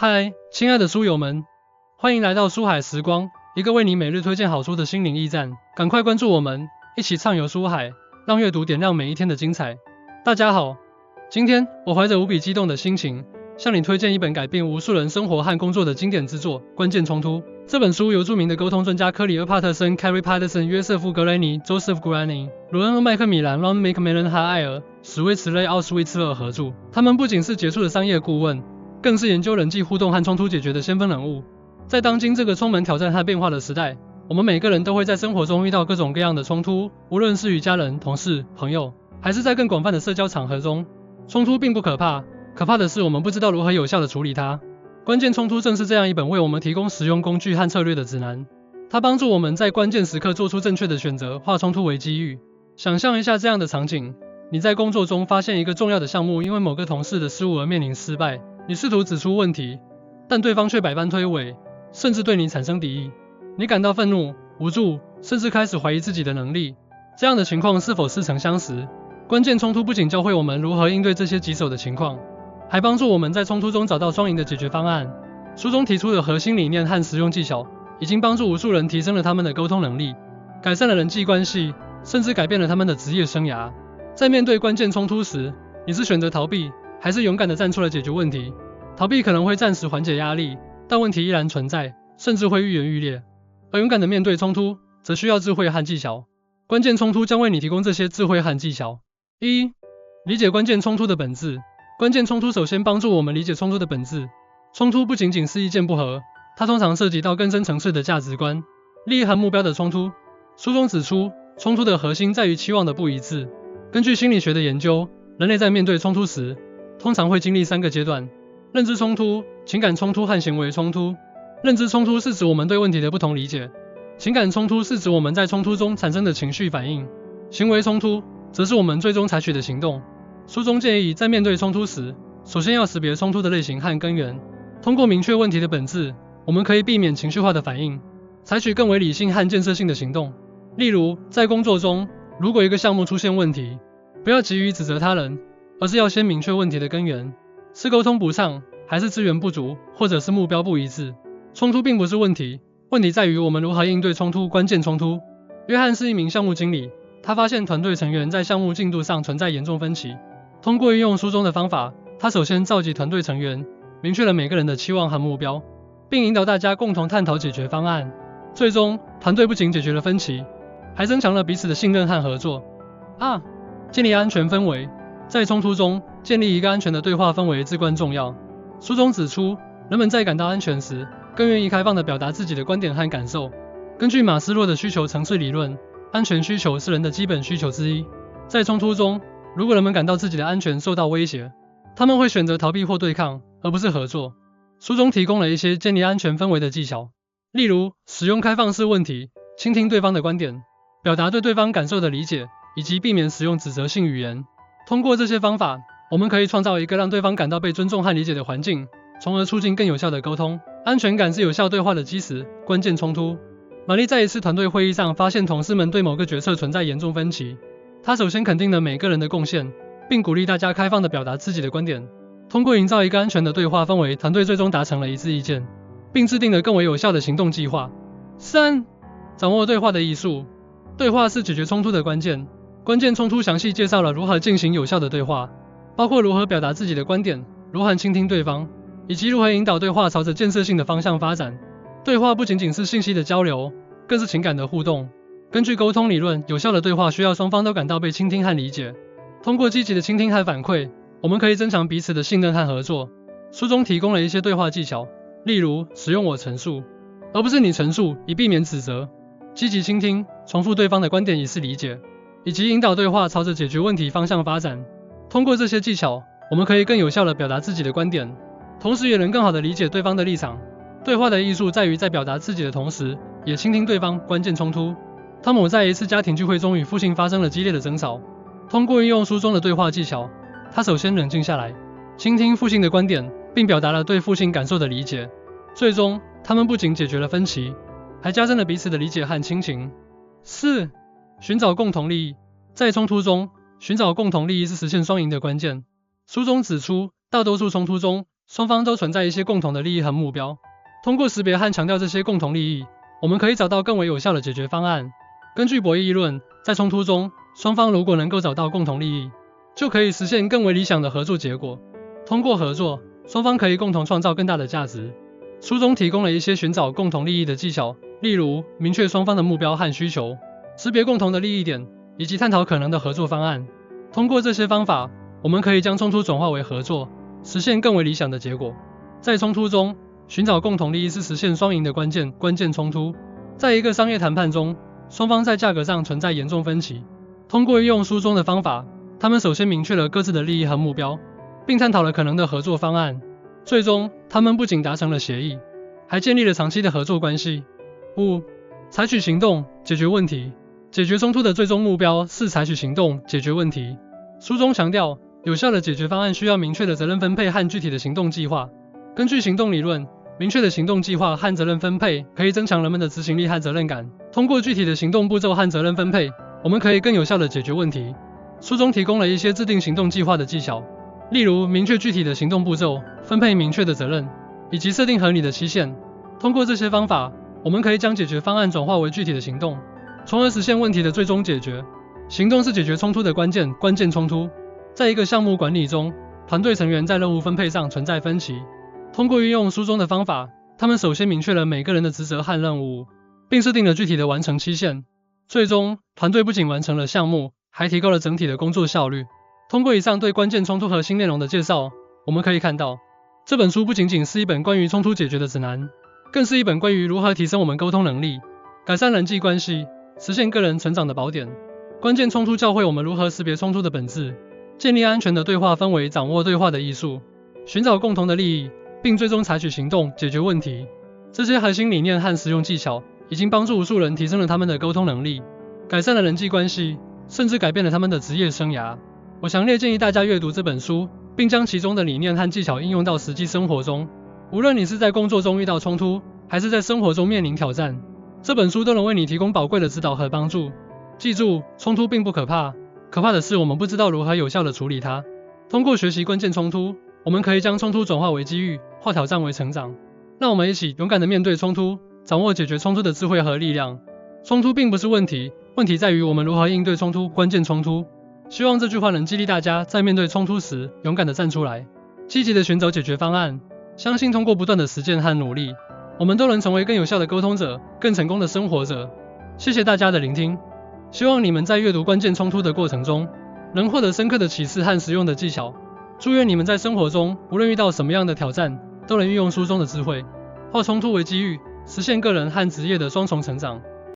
嗨，亲爱的书友们，欢迎来到书海时光，一个为你每日推荐好书的心灵驿站。赶快关注我们，一起畅游书海，让阅读点亮每一天的精彩。大家好，今天我怀着无比激动的心情，向你推荐一本改变无数人生活和工作的经典之作《关键冲突》。这本书由著名的沟通专家科里厄·帕特森 （Carrie Patterson）、约瑟夫·格雷尼 （Joseph Grani）、鲁恩·麦克米兰 （Ron McMillan） 和艾尔·史威茨雷奥斯威茨尔合著。他们不仅是杰出的商业顾问，更是研究人际互动和冲突解决的先锋人物。在当今这个充满挑战和变化的时代，我们每个人都会在生活中遇到各种各样的冲突，无论是与家人、同事、朋友，还是在更广泛的社交场合中。冲突并不可怕，可怕的是我们不知道如何有效地处理它。关键冲突正是这样一本为我们提供实用工具和策略的指南，它帮助我们在关键时刻做出正确的选择，化冲突为机遇。想象一下这样的场景，你在工作中发现一个重要的项目因为某个同事的失误而面临失败，你试图指出问题，但对方却百般推诿，甚至对你产生敌意。你感到愤怒、无助，甚至开始怀疑自己的能力。这样的情况是否似曾相识？关键冲突不仅教会我们如何应对这些棘手的情况，还帮助我们在冲突中找到双赢的解决方案。书中提出的核心理念和实用技巧，已经帮助无数人提升了他们的沟通能力，改善了人际关系，甚至改变了他们的职业生涯。在面对关键冲突时，你是选择逃避，还是勇敢地站出来解决问题？逃避可能会暂时缓解压力，但问题依然存在，甚至会愈演愈烈。而勇敢地面对冲突，则需要智慧和技巧。关键冲突将为你提供这些智慧和技巧。1. 理解关键冲突的本质。关键冲突首先帮助我们理解冲突的本质。冲突不仅仅是意见不合，它通常涉及到更深层次的价值观、利益和目标的冲突。书中指出，冲突的核心在于期望的不一致。根据心理学的研究，人类在面对冲突时，通常会经历3个阶段：认知冲突、情感冲突和行为冲突。认知冲突是指我们对问题的不同理解，情感冲突是指我们在冲突中产生的情绪反应，行为冲突则是我们最终采取的行动。书中建议在面对冲突时，首先要识别冲突的类型和根源。通过明确问题的本质，我们可以避免情绪化的反应，采取更为理性和建设性的行动。例如，在工作中，如果一个项目出现问题，不要急于指责他人，而是要先明确问题的根源，是沟通不畅，还是资源不足，或者是目标不一致。冲突并不是问题，问题在于我们如何应对冲突。关键冲突。约翰是一名项目经理，他发现团队成员在项目进度上存在严重分歧。通过运用书中的方法，他首先召集团队成员，明确了每个人的期望和目标，并引导大家共同探讨解决方案。最终，团队不仅解决了分歧，还增强了彼此的信任和合作。2. 建立安全氛围。在冲突中，建立一个安全的对话氛围至关重要。书中指出，人们在感到安全时，更愿意开放地表达自己的观点和感受。根据马斯洛的需求层次理论，安全需求是人的基本需求之一。在冲突中，如果人们感到自己的安全受到威胁，他们会选择逃避或对抗，而不是合作。书中提供了一些建立安全氛围的技巧，例如使用开放式问题，倾听对方的观点，表达对对方感受的理解，以及避免使用指责性语言。通过这些方法，我们可以创造一个让对方感到被尊重和理解的环境，从而促进更有效的沟通。安全感是有效对话的基石。关键冲突。玛丽在一次团队会议上发现同事们对某个决策存在严重分歧。她首先肯定了每个人的贡献，并鼓励大家开放地表达自己的观点。通过营造一个安全的对话氛围，团队最终达成了一致意见，并制定了更为有效的行动计划。3. 掌握对话的艺术。对话是解决冲突的关键。关键冲突详细介绍了如何进行有效的对话，包括如何表达自己的观点，如何倾听对方，以及如何引导对话朝着建设性的方向发展。对话不仅仅是信息的交流，更是情感的互动。根据沟通理论，有效的对话需要双方都感到被倾听和理解。通过积极的倾听和反馈，我们可以增强彼此的信任和合作。书中提供了一些对话技巧，例如使用我陈述，而不是你陈述，以避免指责；积极倾听，重复对方的观点以示理解，以及引导对话朝着解决问题方向发展。通过这些技巧，我们可以更有效地表达自己的观点，同时也能更好地理解对方的立场。对话的艺术在于在表达自己的同时，也倾听对方。关键冲突。汤姆在一次家庭聚会中与父亲发生了激烈的争吵。通过运用书中的对话技巧，他首先冷静下来，倾听父亲的观点，并表达了对父亲感受的理解。最终，他们不仅解决了分歧，还加深了彼此的理解和亲情。4. 寻找共同利益。在冲突中，寻找共同利益是实现双赢的关键。书中指出，大多数冲突中，双方都存在一些共同的利益和目标。通过识别和强调这些共同利益，我们可以找到更为有效的解决方案。根据博弈论，在冲突中，双方如果能够找到共同利益，就可以实现更为理想的合作结果。通过合作，双方可以共同创造更大的价值。书中提供了一些寻找共同利益的技巧，例如明确双方的目标和需求，识别共同的利益点，以及探讨可能的合作方案。通过这些方法，我们可以将冲突转化为合作，实现更为理想的结果。在冲突中，寻找共同利益是实现双赢的关键冲突。在一个商业谈判中，双方在价格上存在严重分歧。通过运用书中的方法，他们首先明确了各自的利益和目标，并探讨了可能的合作方案。最终，他们不仅达成了协议，还建立了长期的合作关系。5. 采取行动解决问题。解决冲突的最终目标是采取行动解决问题。书中强调，有效的解决方案需要明确的责任分配和具体的行动计划。根据行动理论，明确的行动计划和责任分配可以增强人们的执行力和责任感。通过具体的行动步骤和责任分配，我们可以更有效地解决问题。书中提供了一些制定行动计划的技巧，例如明确具体的行动步骤、分配明确的责任，以及设定合理的期限。通过这些方法，我们可以将解决方案转化为具体的行动，从而实现问题的最终解决。行动是解决冲突的关键冲突。在一个项目管理中，团队成员在任务分配上存在分歧。通过运用书中的方法，他们首先明确了每个人的职责和任务，并设定了具体的完成期限。最终，团队不仅完成了项目，还提高了整体的工作效率。通过以上对关键冲突核心内容的介绍，我们可以看到，这本书不仅仅是一本关于冲突解决的指南，更是一本关于如何提升我们沟通能力、改善人际关系、实现个人成长的宝典。关键冲突教会我们如何识别冲突的本质，建立安全的对话氛围，掌握对话的艺术，寻找共同的利益，并最终采取行动解决问题。这些核心理念和实用技巧已经帮助无数人提升了他们的沟通能力，改善了人际关系，甚至改变了他们的职业生涯。我强烈建议大家阅读这本书，并将其中的理念和技巧应用到实际生活中。无论你是在工作中遇到冲突，还是在生活中面临挑战，这本书都能为你提供宝贵的指导和帮助。记住，冲突并不可怕，可怕的是我们不知道如何有效地处理它。通过学习关键冲突，我们可以将冲突转化为机遇，化挑战为成长。让我们一起勇敢地面对冲突，掌握解决冲突的智慧和力量。冲突并不是问题，问题在于我们如何应对冲突，关键冲突。希望这句话能激励大家在面对冲突时，勇敢地站出来，积极地寻找解决方案。相信通过不断的实践和努力，我们都能成为更有效的沟通者，更成功的生活者。谢谢大家的聆听。希望你们在阅读关键冲突的过程中，能获得深刻的启示和实用的技巧。祝愿你们在生活中，无论遇到什么样的挑战，都能运用书中的智慧，化冲突为机遇，实现个人和职业的双重成长。